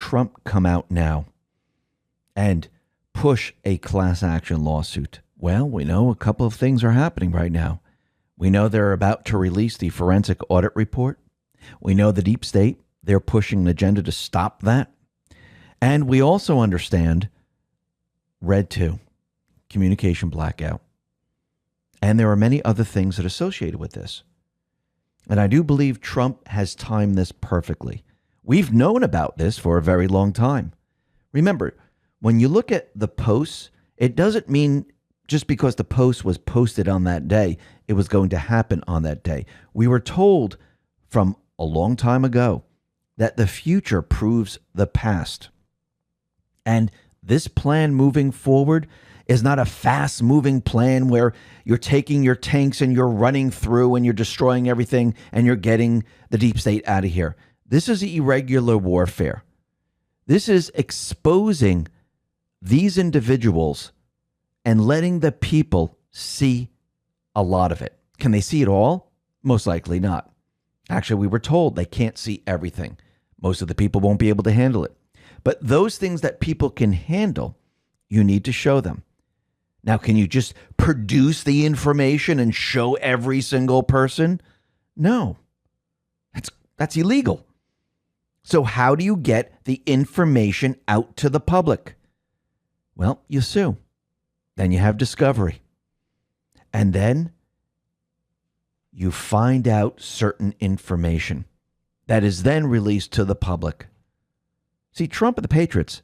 Trump come out now and push a class action lawsuit? Well, we know a couple of things are happening right now. We know they're about to release the forensic audit report. We know the deep state, they're pushing an agenda to stop that. And we also understand Red 2, communication blackout. And there are many other things that are associated with this. And I do believe Trump has timed this perfectly. We've known about this for a very long time. Remember, when you look at the posts, it doesn't mean just because the post was posted on that day, it was going to happen on that day. We were told from a long time ago that the future proves the past. And this plan moving forward is not a fast-moving plan where you're taking your tanks and you're running through and you're destroying everything and you're getting the deep state out of here. This is irregular warfare. This is exposing these individuals and letting the people see a lot of it. Can they see it all? Most likely not. Actually, we were told they can't see everything. Most of the people won't be able to handle it. But those things that people can handle, you need to show them. Now, can you just produce the information and show every single person? No, that's illegal. So how do you get the information out to the public? Well, you sue. Then you have discovery. And then you find out certain information that is then released to the public. See, Trump and the Patriots,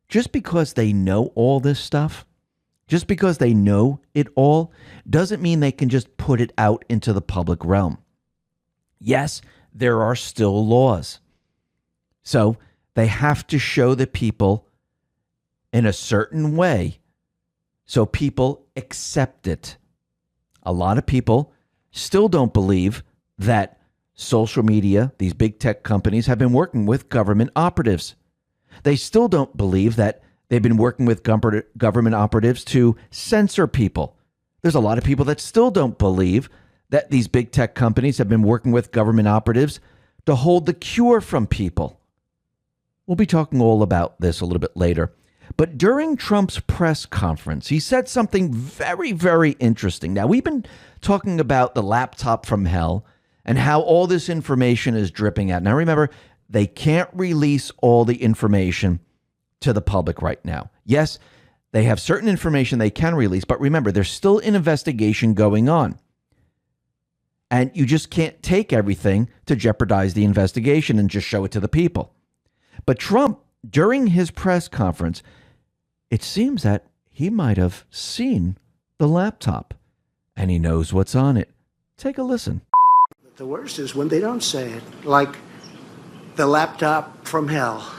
just because they know all this stuff, just because they know it all, doesn't mean they can just put it out into the public realm. Yes, there are still laws. So they have to show the people in a certain way so people accept it. A lot of people still don't believe that social media, these big tech companies, have been working with government operatives. They still don't believe that they've been working with government operatives to censor people. There's a lot of people that still don't believe that these big tech companies have been working with government operatives to hold the cure from people. We'll be talking all about this a little bit later. But during Trump's press conference, he said something very, very interesting. Now, we've been talking about the laptop from hell and how all this information is dripping out. Now, remember, they can't release all the information to the public right now. Yes, they have certain information they can release, but remember, there's still an investigation going on. And you just can't take everything to jeopardize the investigation and just show it to the people. But Trump, during his press conference, it seems that he might have seen the laptop and he knows what's on it. Take a listen. The worst is when they don't say it, like the laptop from hell.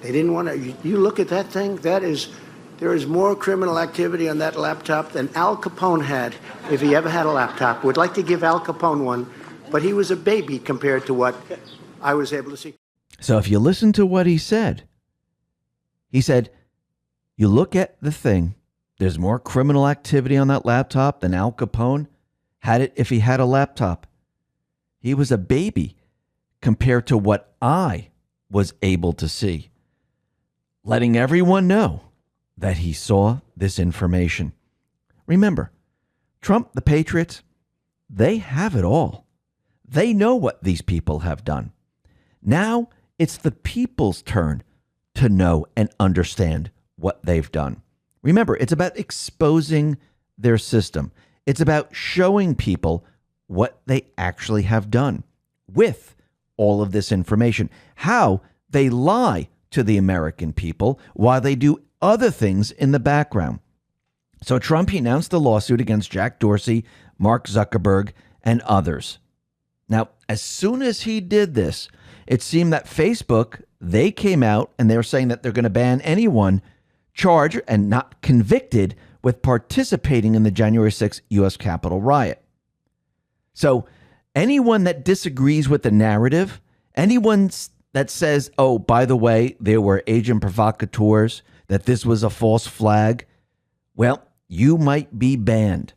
They didn't want to. You look at that thing, there is more criminal activity on that laptop than Al Capone had if he ever had a laptop. Would like to give Al Capone one, but he was a baby compared to what I was able to see. So if you listen to what he said, you look at the thing, there's more criminal activity on that laptop than Al Capone had it if he had a laptop. He was a baby compared to what I was able to see. Letting everyone know that he saw this information. Remember, Trump, the Patriots, they have it all. They know what these people have done. Now it's the people's turn to know and understand what they've done. Remember, it's about exposing their system. It's about showing people what they actually have done with all of this information, how they lie to the American people while they do other things in the background. So Trump announced the lawsuit against Jack Dorsey, Mark Zuckerberg, and others. Now, as soon as he did this, it seemed that Facebook, they came out and they're saying that they're going to ban anyone charged and not convicted with participating in the January 6th U.S. Capitol riot. So anyone that disagrees with the narrative, anyone that says, oh, by the way, there were agent provocateurs, that this was a false flag, well, you might be banned.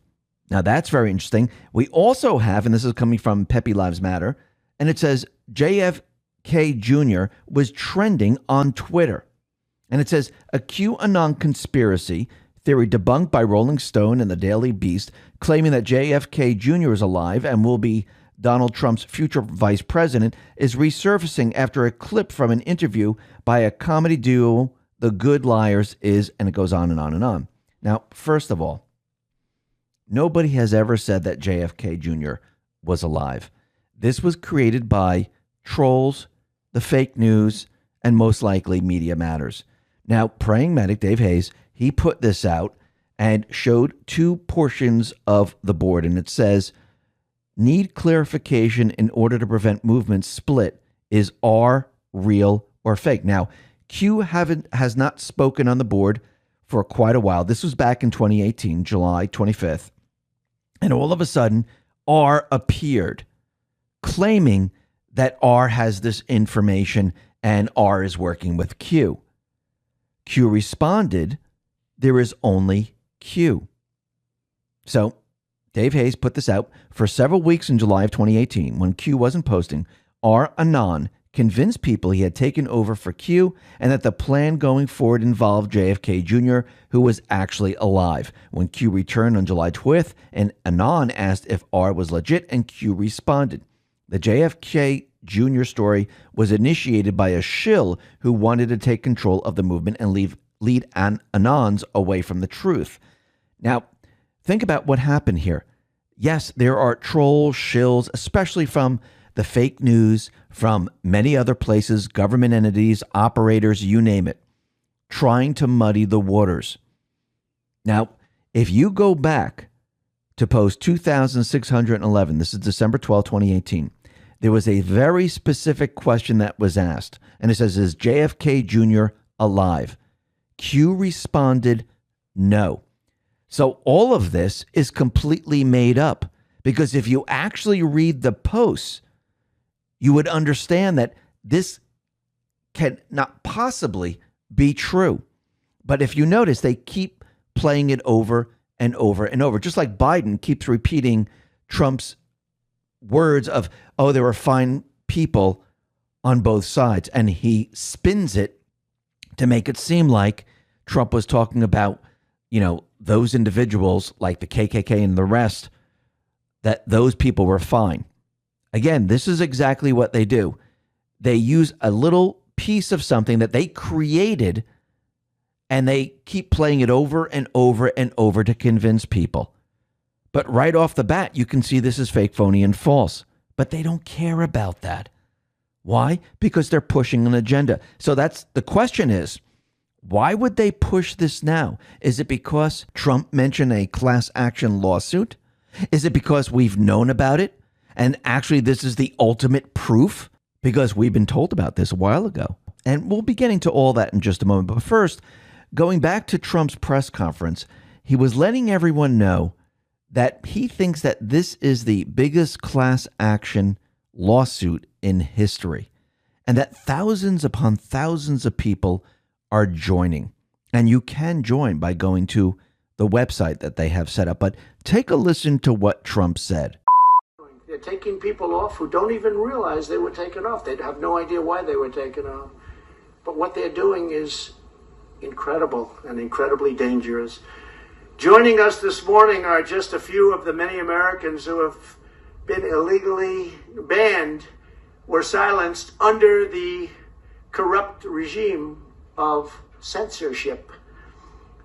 Now, that's very interesting. We also have, and this is coming from Pepe Lives Matter, and it says JFK JFK Jr. was trending on Twitter. And it says, a QAnon conspiracy theory debunked by Rolling Stone and the Daily Beast, claiming that JFK Jr. is alive and will be Donald Trump's future vice president, is resurfacing after a clip from an interview by a comedy duo, The Good Liars, and it goes on and on and on. Now, first of all, nobody has ever said that JFK Jr. was alive. This was created by trolls, the fake news, and most likely Media Matters. Now, Praying Medic Dave Hayes, he put this out and showed two portions of the board, and it says, need clarification in order to prevent movement split. Is R real or fake? Now, Q has not spoken on the board for quite a while. This was back in 2018, July 25th. And all of a sudden, R appeared, claiming that R has this information and R is working with Q. Q responded, there is only Q. So Dave Hayes put this out for several weeks in July of 2018. When Q wasn't posting, R Anon convinced people he had taken over for Q and that the plan going forward involved JFK Jr., who was actually alive. When Q returned on July 12th, and Anon asked if R was legit, and Q responded. The JFK Jr. story was initiated by a shill who wanted to take control of the movement and lead Anons away from the truth. Now, think about what happened here. Yes, there are trolls, shills, especially from the fake news, from many other places, government entities, operators, you name it, trying to muddy the waters. Now, if you go back to post 2611, this is December 12, 2018, there was a very specific question that was asked, and it says, is JFK Jr. alive? Q responded, no. So all of this is completely made up, because if you actually read the posts, you would understand that this can not possibly be true. But if you notice, they keep playing it over and over and over, just like Biden keeps repeating Trump's words of, oh, there were fine people on both sides. And he spins it to make it seem like Trump was talking about, those individuals like the KKK and the rest, that those people were fine. Again, this is exactly what they do. They use a little piece of something that they created, and they keep playing it over and over and over to convince people. But right off the bat, you can see this is fake, phony, and false. But they don't care about that. Why? Because they're pushing an agenda. So that's the question is, why would they push this now? Is it because Trump mentioned a class action lawsuit? Is it because we've known about it? And actually, this is the ultimate proof? Because we've been told about this a while ago. And we'll be getting to all that in just a moment. But first, going back to Trump's press conference, he was letting everyone know that he thinks that this is the biggest class action lawsuit in history, and that thousands upon thousands of people are joining. And you can join by going to the website that they have set up. But take a listen to what Trump said. They're taking people off who don't even realize they were taken off. They have no idea why they were taken off. But what they're doing is incredible and incredibly dangerous. Joining us this morning are just a few of the many Americans who have been illegally banned or silenced under the corrupt regime of censorship.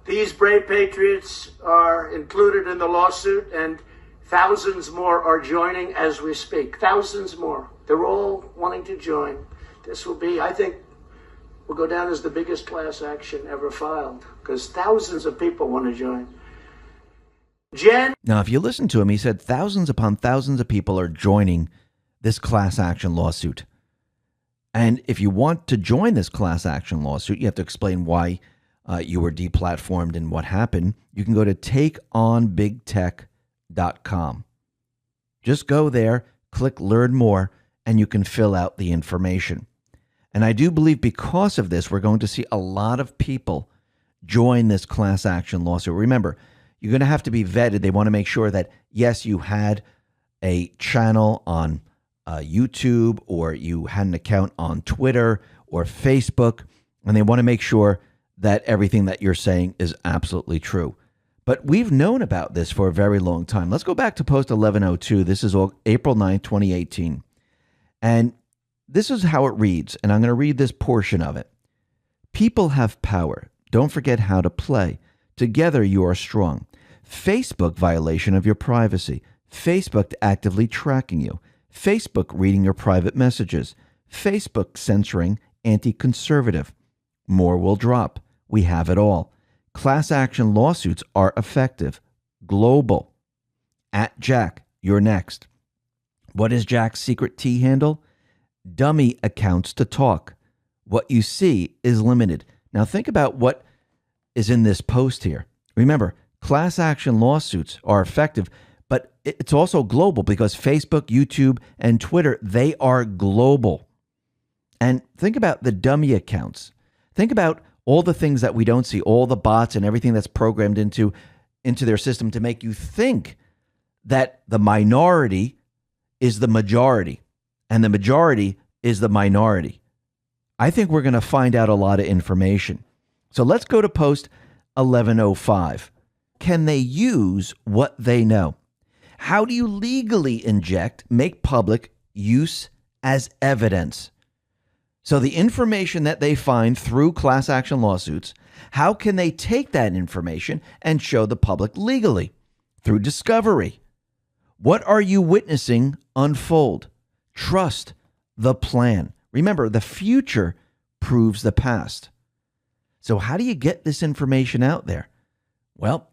These brave patriots are included in the lawsuit, and thousands more are joining as we speak. Thousands more. They're all wanting to join. This will be, I think, will go down as the biggest class action ever filed, because thousands of people want to join. Now, if you listen to him, he said thousands upon thousands of people are joining this class action lawsuit. And if you want to join this class action lawsuit, you have to explain why you were deplatformed and what happened. You can go to takeonbigtech.com. Just go there, click learn more, and you can fill out the information. And I do believe because of this, we're going to see a lot of people join this class action lawsuit. Remember, you're going to have to be vetted. They want to make sure that, yes, you had a channel on YouTube, or you had an account on Twitter or Facebook, and they want to make sure that everything that you're saying is absolutely true. But we've known about this for a very long time. Let's go back to post 1102. This is April 9th, 2018. And this is how it reads, and I'm going to read this portion of it. People have power. Don't forget how to play. Together you are strong. Facebook violation of your privacy. Facebook actively tracking you. Facebook reading your private messages. Facebook censoring anti-conservative. More will drop. We have it all. Class action lawsuits are effective. Global. At Jack, you're next. What is Jack's secret T handle? Dummy accounts to talk. What you see is limited. Now think about what is in this post here. Remember, class action lawsuits are effective, but it's also global because Facebook, YouTube, and Twitter, they are global. And think about the dummy accounts. Think about all the things that we don't see, all the bots and everything that's programmed into their system to make you think that the minority is the majority and the majority is the minority. I think we're going to find out a lot of information. So let's go to post 1105. Can they use what they know? How do you legally inject, make public use as evidence? So the information that they find through class action lawsuits, how can they take that information and show the public legally? Through discovery. What are you witnessing unfold? Trust the plan. Remember, the future proves the past. So how do you get this information out there? Well,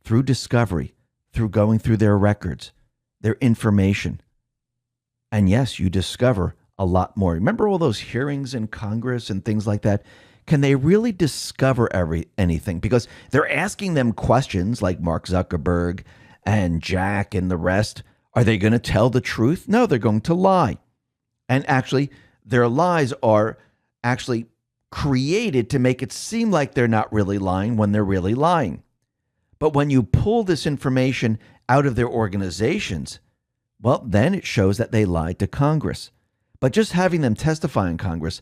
through discovery, through going through their records, their information. And yes, you discover a lot more. Remember all those hearings in Congress and things like that? Can they really discover anything? Because they're asking them questions like Mark Zuckerberg and Jack and the rest. Are they going to tell the truth? No, they're going to lie. And actually, their lies are actually created to make it seem like they're not really lying when they're really lying. But when you pull this information out of their organizations, well, then it shows that they lied to Congress. But just having them testify in Congress,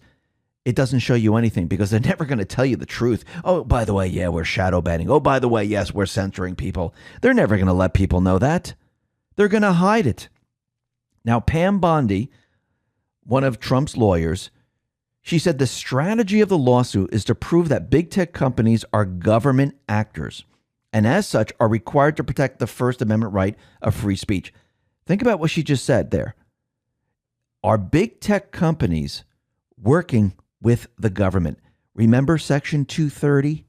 it doesn't show you anything because they're never going to tell you the truth. Oh, by the way, yeah, we're shadow banning. Oh, by the way, yes, we're censoring people. They're never going to let people know that. They're going to hide it. Now, Pam Bondi, one of Trump's lawyers, she said the strategy of the lawsuit is to prove that big tech companies are government actors and as such are required to protect the First Amendment right of free speech. Think about what she just said there. Are big tech companies working with the government? Remember Section 230?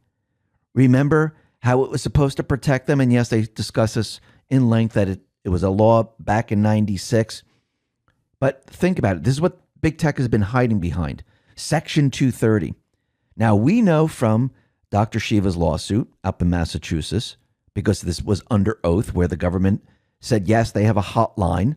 Remember how it was supposed to protect them? And yes, they discuss this in length that it was a law back in 96. But think about it. This is what big tech has been hiding behind. Section 230. Now, we know from Dr. Shiva's lawsuit up in Massachusetts, because this was under oath where the government said, yes, they have a hotline,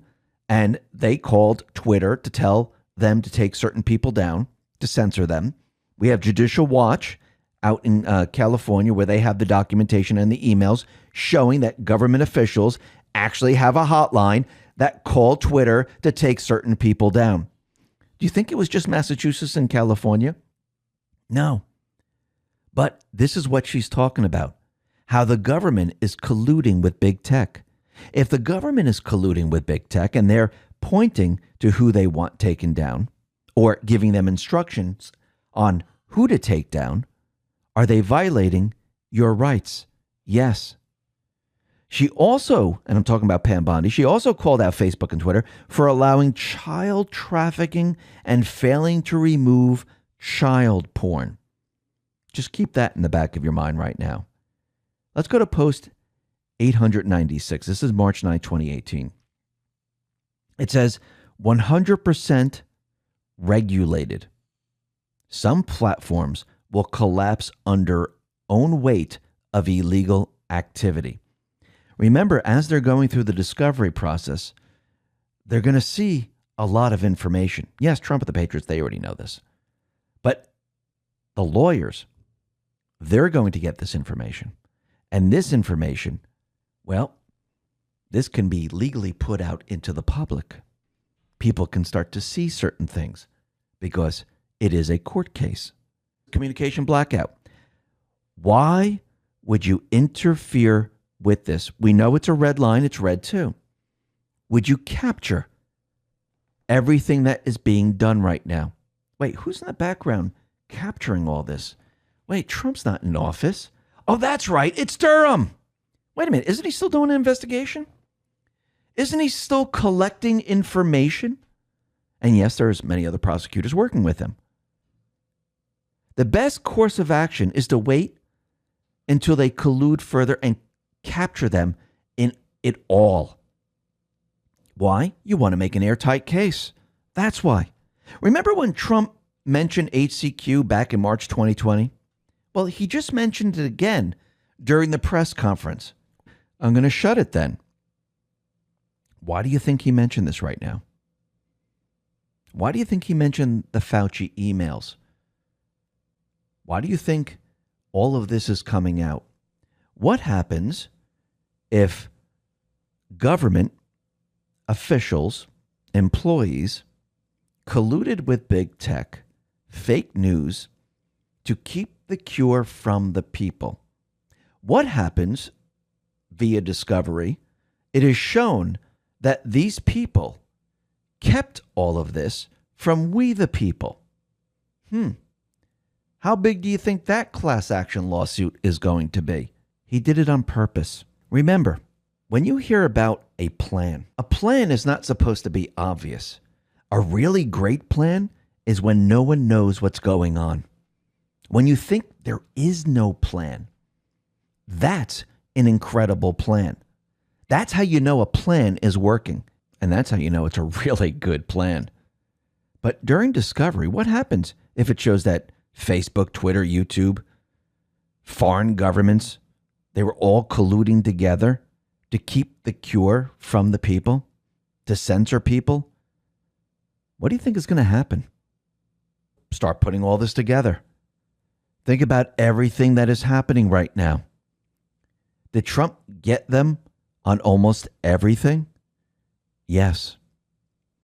and they called Twitter to tell them to take certain people down, to censor them. We have Judicial Watch out in California where they have the documentation and the emails showing that government officials actually have a hotline that called Twitter to take certain people down. Do you think it was just Massachusetts and California? No. But this is what she's talking about, how the government is colluding with big tech. If the government is colluding with big tech and they're pointing to who they want taken down or giving them instructions on who to take down, are they violating your rights? Yes. She also, and I'm talking about Pam Bondi, she also called out Facebook and Twitter for allowing child trafficking and failing to remove child porn. Just keep that in the back of your mind right now. Let's go to post 896. This is March 9, 2018. It says 100% regulated. Some platforms will collapse under own weight of illegal activity. Remember, as they're going through the discovery process, they're going to see a lot of information. Yes, Trump and the Patriots, they already know this. But the lawyers, they're going to get this information. And this information, well, this can be legally put out into the public. people can start to see certain things because it is a court case. Communication blackout. Why would you interfere with this? We know it's a red line. It's red too. Would you capture everything that is being done right now? Wait, who's in the background capturing all this? Wait, Trump's not in office. Oh, that's right. It's Durham. Wait a minute. Isn't he still doing an investigation? Isn't he still collecting information? And yes, there's many other prosecutors working with him. The best course of action is to wait until they collude further and capture them in it all. Why? You want to make an airtight case. That's why. Remember when Trump mentioned HCQ back in March 2020? Well, he just mentioned it again during the press conference. I'm going to shut it then. Why do you think he mentioned this right now? Why do you think he mentioned the Fauci emails? Why do you think all of this is coming out? What happens if government officials, employees, colluded with big tech, fake news, to keep the cure from the people? What happens via discovery? It is shown that these people kept all of this from we the people. How big do you think that class action lawsuit is going to be? He did it on purpose. Remember, when you hear about a plan is not supposed to be obvious. A really great plan is when no one knows what's going on. When you think there is no plan, that's an incredible plan. That's how you know a plan is working. And that's how you know it's a really good plan. But during discovery, what happens if it shows that Facebook, Twitter, YouTube, foreign governments, they were all colluding together to keep the cure from the people, to censor people? What do you think is going to happen? Start putting all this together. Think about everything that is happening right now. Did Trump get them on almost everything? Yes.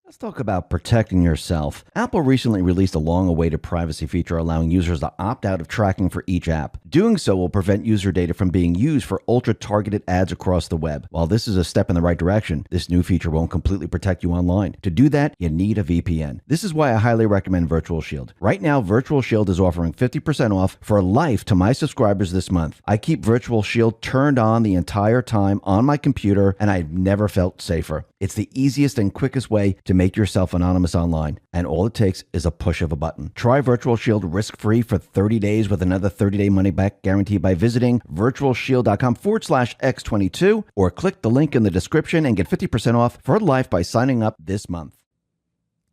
Let's talk about protecting yourself. Apple recently released a long-awaited privacy feature allowing users to opt out of tracking for each app. Doing so will prevent user data from being used for ultra-targeted ads across the web. While this is a step in the right direction, this new feature won't completely protect you online. To do that, you need a VPN. This is why I highly recommend Virtual Shield. Right now, Virtual Shield is offering 50% off for life to my subscribers this month. I keep Virtual Shield turned on the entire time on my computer, and I've never felt safer. It's the easiest and quickest way to make yourself anonymous online, and all it takes is a push of a button. Try Virtual Shield risk-free for 30 days with another 30-day money-back guarantee by visiting virtualshield.com/X22 or click the link in the description and get 50% off for life by signing up this month.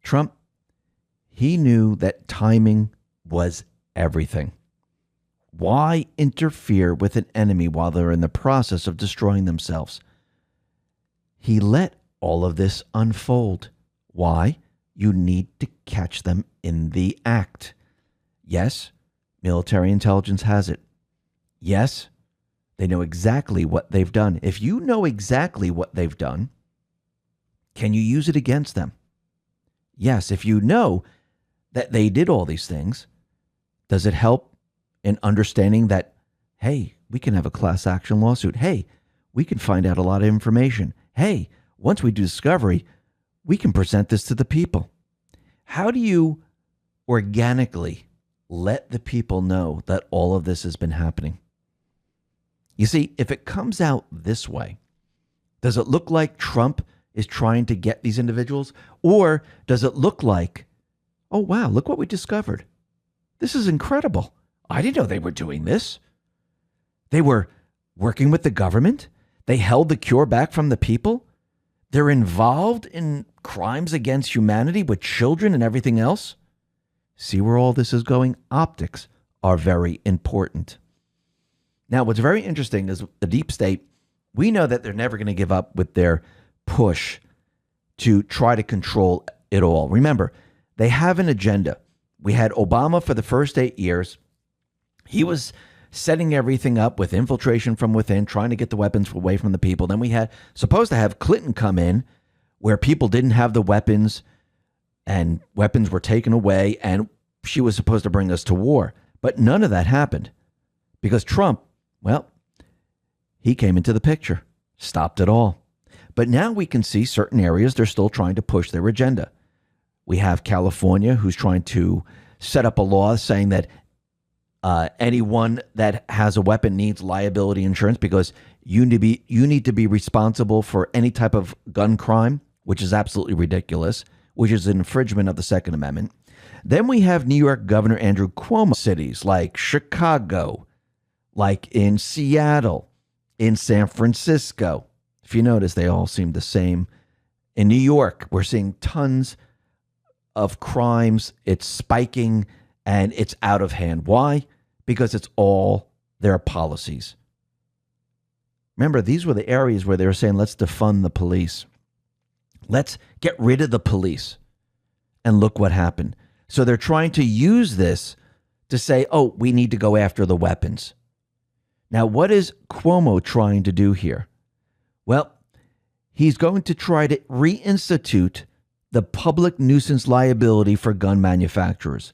Trump, he knew that timing was everything. Why interfere with an enemy while they're in the process of destroying themselves? He let all of this unfold. Why? You need to catch them in the act. Yes, military intelligence has it. Yes, they know exactly what they've done. If you know exactly what they've done, can you use it against them? Yes, if you know that they did all these things, does it help in understanding that, hey, we can have a class action lawsuit. Hey, we can find out a lot of information. Hey, once we do discovery, we can present this to the people. How do you organically let the people know that all of this has been happening? You see, if it comes out this way, does it look like Trump is trying to get these individuals? Or does it look like, oh, wow, look what we discovered. This is incredible. I didn't know they were doing this. They were working with the government. They held the cure back from the people. They're involved in crimes against humanity with children and everything else. See where all this is going? Optics are very important. Now, what's very interesting is the deep state, we know that they're never going to give up with their push to try to control it all. Remember, they have an agenda. We had Obama for the first 8 years. He was setting everything up with infiltration from within, trying to get the weapons away from the people. Then we had supposed to have Clinton come in where people didn't have the weapons and weapons were taken away, and she was supposed to bring us to war. But none of that happened because Trump, well, he came into the picture, stopped it all. But now we can see certain areas they're still trying to push their agenda. We have California, who's trying to set up a law saying that anyone that has a weapon needs liability insurance because you need to be responsible for any type of gun crime, which is absolutely ridiculous, which is an infringement of the Second Amendment. Then we have New York Governor Andrew Cuomo, cities like Chicago, like in Seattle, in San Francisco. If you notice, they all seem the same. In New York, we're seeing tons of crimes. It's spiking and it's out of hand. Why? Because it's all their policies. Remember, these were the areas where they were saying, let's defund the police. Let's get rid of the police. And look what happened. So they're trying to use this to say, oh, we need to go after the weapons. Now, what is Cuomo trying to do here? Well, he's going to try to reinstitute the public nuisance liability for gun manufacturers.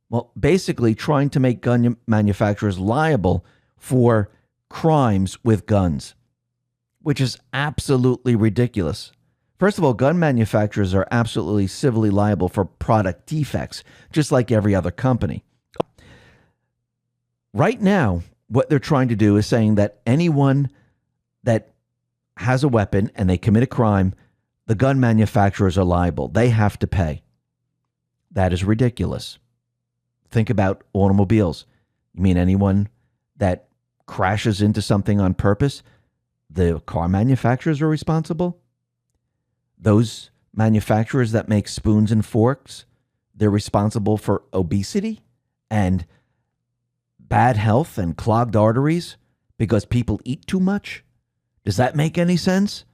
Well, basically trying to make gun manufacturers liable for crimes with guns, which is absolutely ridiculous. First of all, gun manufacturers are absolutely civilly liable for product defects, just like every other company. Right now, what they're trying to do is saying that anyone that has a weapon and they commit a crime, the gun manufacturers are liable. They have to pay. That is ridiculous. Think about automobiles. You mean anyone that crashes into something on purpose, the car manufacturers are responsible? Those manufacturers that make spoons and forks, they're responsible for obesity and bad health and clogged arteries because people eat too much? Does that make any sense?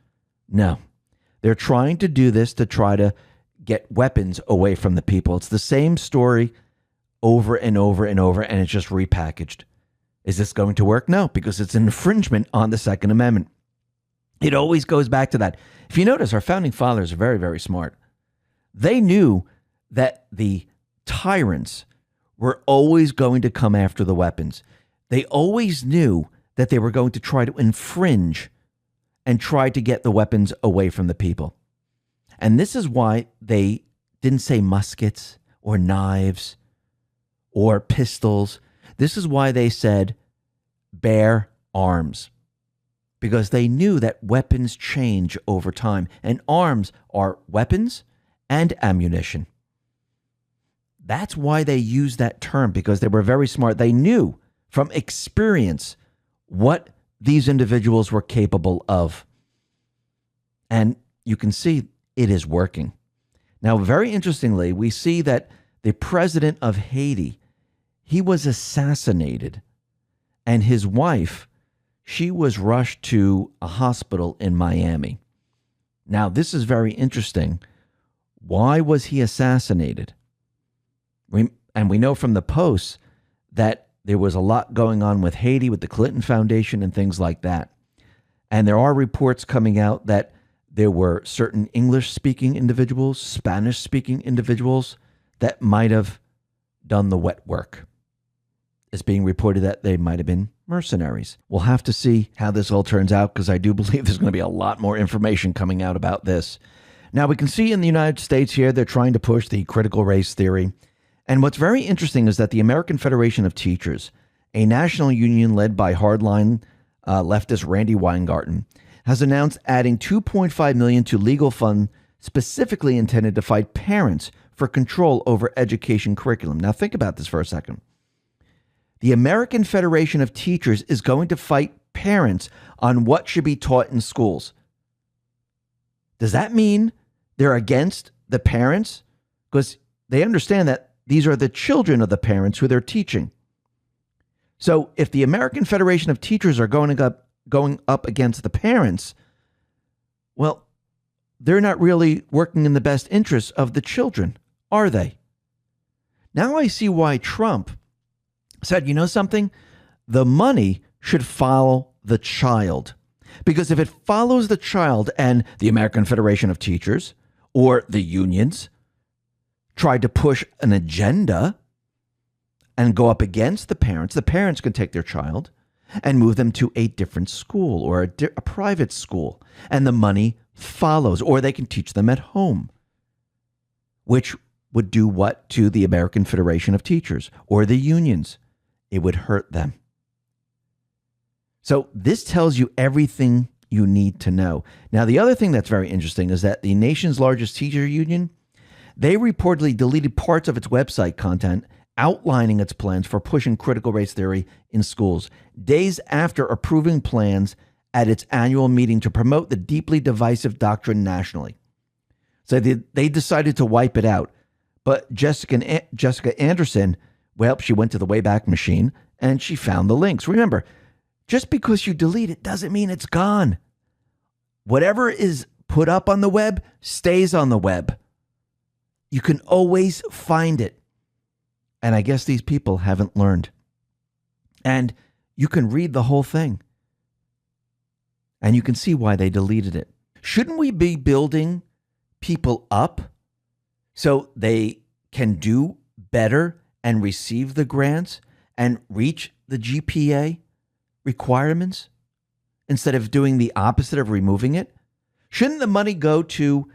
No. They're trying to do this to try to get weapons away from the people. It's the same story over and over and over, and it's just repackaged. Is this going to work? No, because it's an infringement on the Second Amendment. It always goes back to that. If you notice, our founding fathers are very, very smart. They knew that the tyrants were always going to come after the weapons. They always knew that they were going to try to infringe and try to get the weapons away from the people. And this is why they didn't say muskets or knives or pistols. This is why they said bear arms, because they knew that weapons change over time, and arms are weapons and ammunition. That's why they used that term, because they were very smart. They knew from experience what these individuals were capable of. And you can see it is working. Now, very interestingly, we see that the president of Haiti, he was assassinated, and his wife, she was rushed to a hospital in Miami. Now, this is very interesting. Why was he assassinated? And we know from the posts that there was a lot going on with Haiti, with the Clinton Foundation and things like that. And there are reports coming out that there were certain English-speaking individuals, Spanish-speaking individuals that might have done the wet work. It's being reported that they might have been mercenaries. We'll have to see how this all turns out, because I do believe there's going to be a lot more information coming out about this. Now, we can see in the United States here, they're trying to push the critical race theory. And what's very interesting is that the American Federation of Teachers, a national union led by hardline leftist Randy Weingarten, has announced adding $2.5 million to legal fund specifically intended to fight parents for control over education curriculum. Now, think about this for a second. The American Federation of Teachers is going to fight parents on what should be taught in schools. Does that mean they're against the parents? Because they understand that these are the children of the parents who they're teaching. So if the American Federation of Teachers are going up against the parents, well, they're not really working in the best interests of the children, are they? Now I see why Trump said, you know something? The money should follow the child. Because if it follows the child and the American Federation of Teachers or the unions, tried to push an agenda and go up against the parents can take their child and move them to a different school or a private school, and the money follows, or they can teach them at home, which would do what to the American Federation of Teachers or the unions? It would hurt them. So this tells you everything you need to know. Now, the other thing that's very interesting is that the nation's largest teacher union, they reportedly deleted parts of its website content outlining its plans for pushing critical race theory in schools, days after approving plans at its annual meeting to promote the deeply divisive doctrine nationally. So they decided to wipe it out. But Jessica Anderson, well, she went to the Wayback Machine and she found the links. Remember, just because you delete it doesn't mean it's gone. Whatever is put up on the web stays on the web. You can always find it. And I guess these people haven't learned. And you can read the whole thing. And you can see why they deleted it. Shouldn't we be building people up so they can do better and receive the grants and reach the GPA requirements instead of doing the opposite of removing it? Shouldn't the money go to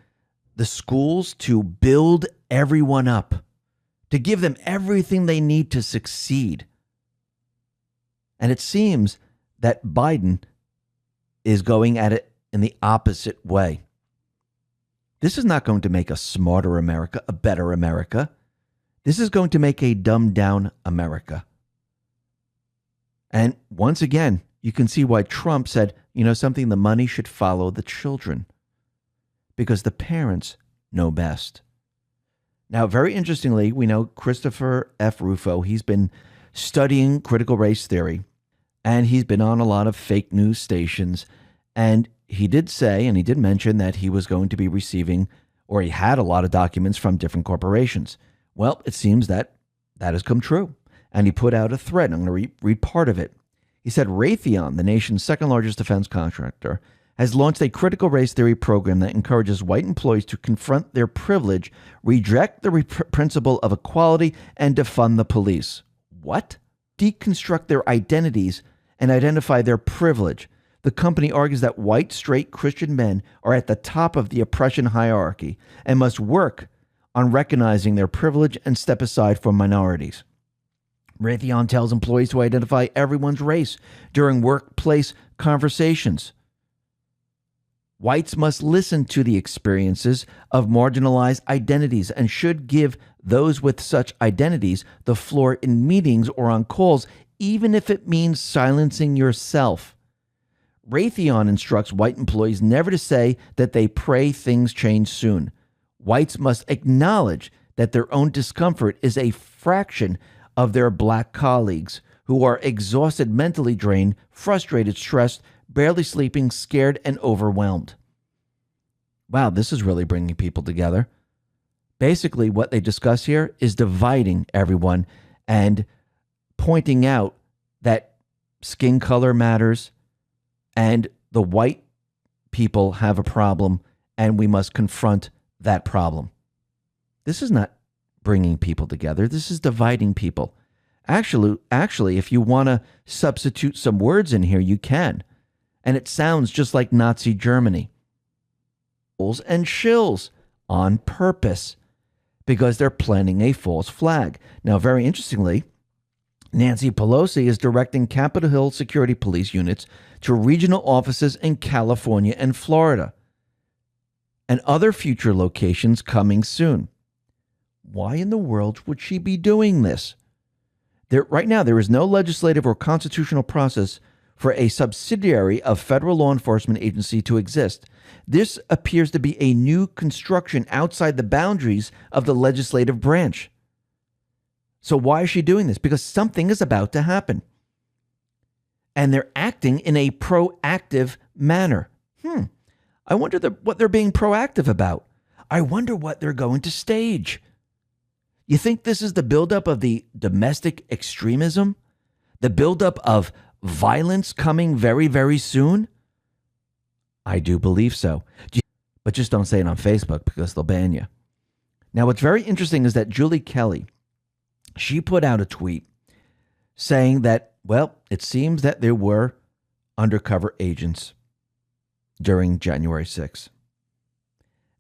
the schools to build everyone up, to give them everything they need to succeed? And it seems that Biden is going at it in the opposite way. This is not going to make a smarter America, a better America. This is going to make a dumbed down America. And once again, you can see why Trump said, something, the money should follow the children, because the parents know best. Now, very interestingly, we know Christopher F. Rufo, he's been studying critical race theory, and he's been on a lot of fake news stations. And he did say, and he did mention that he was going to be receiving, or he had a lot of documents from different corporations. Well, it seems that has come true. And he put out a thread. I'm going to read part of it. He said, Raytheon, the nation's second largest defense contractor, has launched a critical race theory program that encourages white employees to confront their privilege, reject the principle of equality, and defund the police. What? Deconstruct their identities and identify their privilege. The company argues that white, straight Christian men are at the top of the oppression hierarchy and must work on recognizing their privilege and step aside for minorities. Raytheon tells employees to identify everyone's race during workplace conversations. Whites must listen to the experiences of marginalized identities and should give those with such identities the floor in meetings or on calls, even if it means silencing yourself. Raytheon instructs white employees never to say that they pray things change soon. Whites must acknowledge that their own discomfort is a fraction of their black colleagues who are exhausted, mentally drained, frustrated, stressed, barely sleeping, scared, and overwhelmed. Wow, this is really bringing people together. Basically, what they discuss here is dividing everyone and pointing out that skin color matters and the white people have a problem and we must confront that problem. This is not bringing people together. This is dividing people. Actually, if you want to substitute some words in here, you can. And it sounds just like Nazi Germany. And shills on purpose because they're planting a false flag. Now, very interestingly, Nancy Pelosi is directing Capitol Hill security police units to regional offices in California and Florida and other future locations coming soon. Why in the world would she be doing this? Right now, there is no legislative or constitutional process for a subsidiary of federal law enforcement agency to exist. This appears to be a new construction outside the boundaries of the legislative branch. So why is she doing this? Because something is about to happen. And they're acting in a proactive manner. I wonder what they're being proactive about. I wonder what they're going to stage. You think this is the buildup of the domestic extremism? The buildup of violence coming very, very soon? I do believe so. But just don't say it on Facebook because they'll ban you. Now, what's very interesting is that Julie Kelly, she put out a tweet saying that, well, it seems that there were undercover agents during January 6th.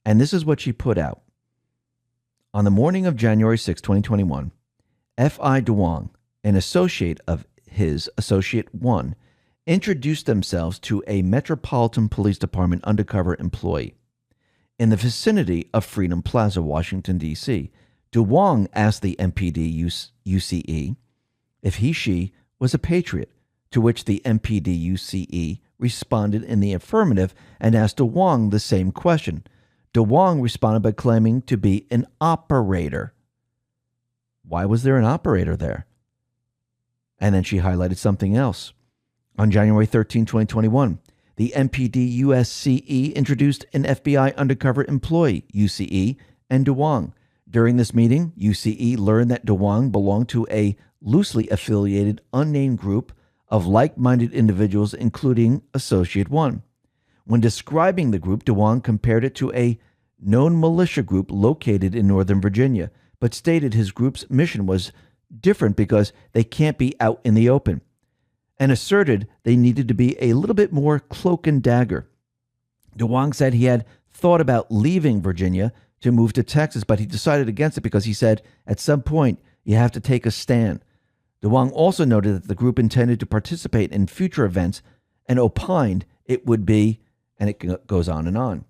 And this is what she put out. On the morning of January 6, 2021, F.I. DeWong, an associate of his, Associate 1, introduced themselves to a Metropolitan Police Department undercover employee. In the vicinity of Freedom Plaza, Washington, D.C., DeWong asked the MPD UCE if she was a patriot, to which the MPD UCE responded in the affirmative and asked DeWong the same question. DeWong responded by claiming to be an operator. Why was there an operator there? And then she highlighted something else. On January 13, 2021, the MPD USCE introduced an FBI undercover employee, UCE, and DeWong. During this meeting, UCE learned that DeWong belonged to a loosely affiliated, unnamed group of like-minded individuals, including Associate 1. When describing the group, DeWong compared it to a known militia group located in Northern Virginia, but stated his group's mission was different because they can't be out in the open, and asserted they needed to be a little bit more cloak and dagger. DeWong said he had thought about leaving Virginia to move to Texas, but he decided against it because he said, at some point, you have to take a stand. DeWong also noted that the group intended to participate in future events and opined it would be, and it goes on.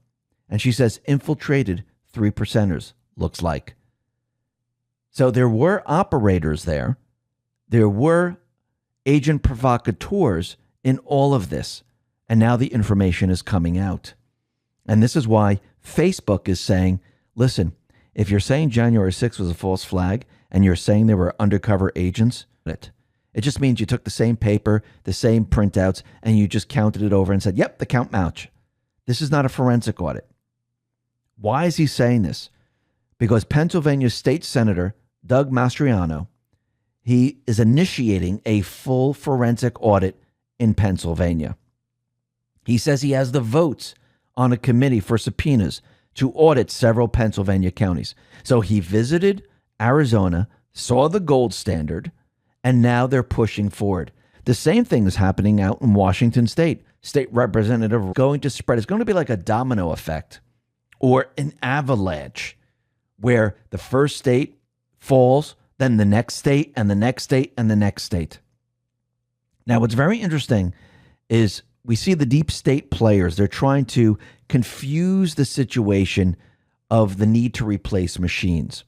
And she says, infiltrated 3%ers, looks like. So there were operators there. There were agent provocateurs in all of this. And now the information is coming out. And this is why Facebook is saying, listen, if you're saying January 6th was a false flag and you're saying there were undercover agents, it just means you took the same paper, the same printouts, and you just counted it over and said, yep, the count match. This is not a forensic audit. Why is he saying this? Because Pennsylvania State Senator Doug Mastriano, he is initiating a full forensic audit in Pennsylvania. He says he has the votes on a committee for subpoenas to audit several Pennsylvania counties. So he visited Arizona, saw the gold standard, and now they're pushing forward. The same thing is happening out in Washington State. State representative going to spread. It's going to be like a domino effect or an avalanche where the first state falls, then the next state and the next state and the next state. Now, what's very interesting is we see the deep state players. They're trying to confuse the situation of the need to replace machines.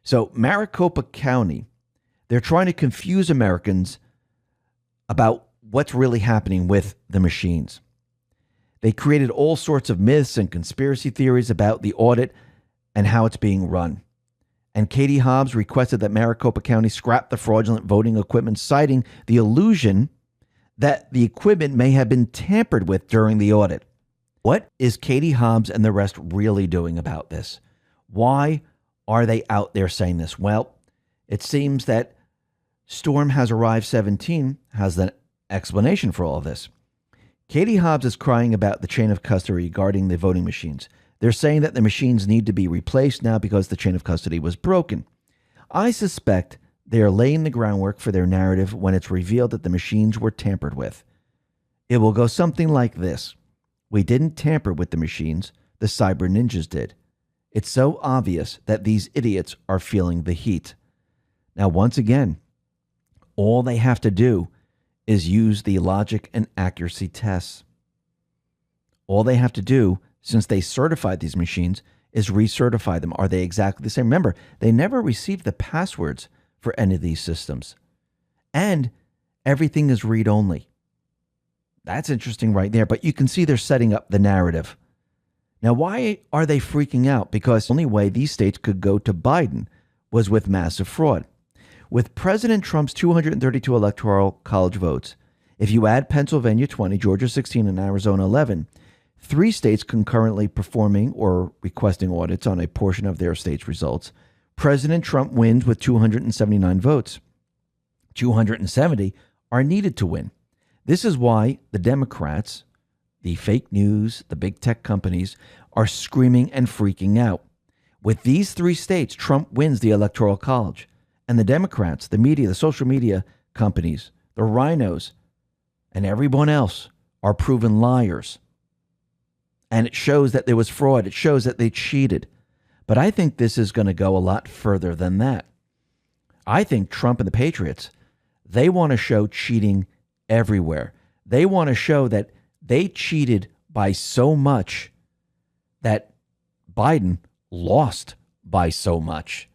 So Maricopa County, they're trying to confuse Americans about what's really happening with the machines. They created all sorts of myths and conspiracy theories about the audit and how it's being run. And Katie Hobbs requested that Maricopa County scrap the fraudulent voting equipment, citing the illusion that the equipment may have been tampered with during the audit. What is Katie Hobbs and the rest really doing about this? Why are they out there saying this? Well, it seems that Storm Has Arrived 17 has the explanation for all of this. Katie Hobbs is crying about the chain of custody regarding the voting machines. They're saying that the machines need to be replaced now because the chain of custody was broken. I suspect they are laying the groundwork for their narrative when it's revealed that the machines were tampered with. It will go something like this. We didn't tamper with the machines. The cyber ninjas did. It's so obvious that these idiots are feeling the heat. Now, once again, all they have to do is use the logic and accuracy tests. All they have to do, since they certified these machines, is recertify them. Are they exactly the same? Remember, they never received the passwords for any of these systems. And everything is read-only. That's interesting right there. But you can see they're setting up the narrative. Now, why are they freaking out? Because the only way these states could go to Biden was with massive fraud. With President Trump's 232 electoral college votes, if you add Pennsylvania 20, Georgia 16, and Arizona 11, 3 states concurrently performing or requesting audits on a portion of their state's results, President Trump wins with 279 votes. 270 are needed to win. This is why the Democrats, the fake news, the big tech companies, are screaming and freaking out. With these 3 states, Trump wins the Electoral College. And the Democrats, the media, the social media companies, the rhinos, and everyone else are proven liars. And it shows that there was fraud. It shows that they cheated. But I think this is going to go a lot further than that. I think Trump and the Patriots, they want to show cheating everywhere. They want to show that they cheated by so much that Biden lost by so much.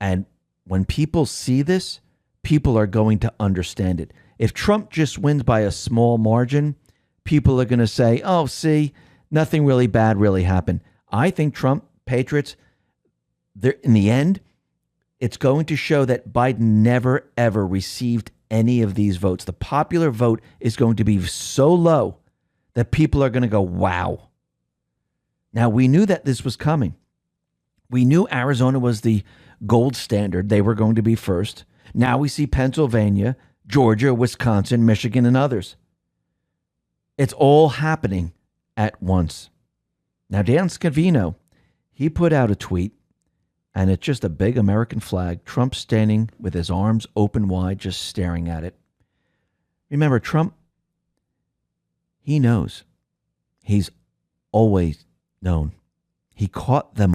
And when people see this, people are going to understand it. If Trump just wins by a small margin, people are going to say, oh, see, nothing really bad really happened. I think Trump, Patriots, in the end, it's going to show that Biden never, ever received any of these votes. The popular vote is going to be so low that people are going to go, wow. Now, we knew that this was coming. We knew Arizona was the gold standard. They were going to be first. Now we see Pennsylvania, Georgia, Wisconsin, Michigan, and others. It's all happening at once. Now, Dan Scavino, he put out a tweet, and it's just a big American flag. Trump standing with his arms open wide, just staring at it. Remember, Trump, he knows. He's always known. He caught them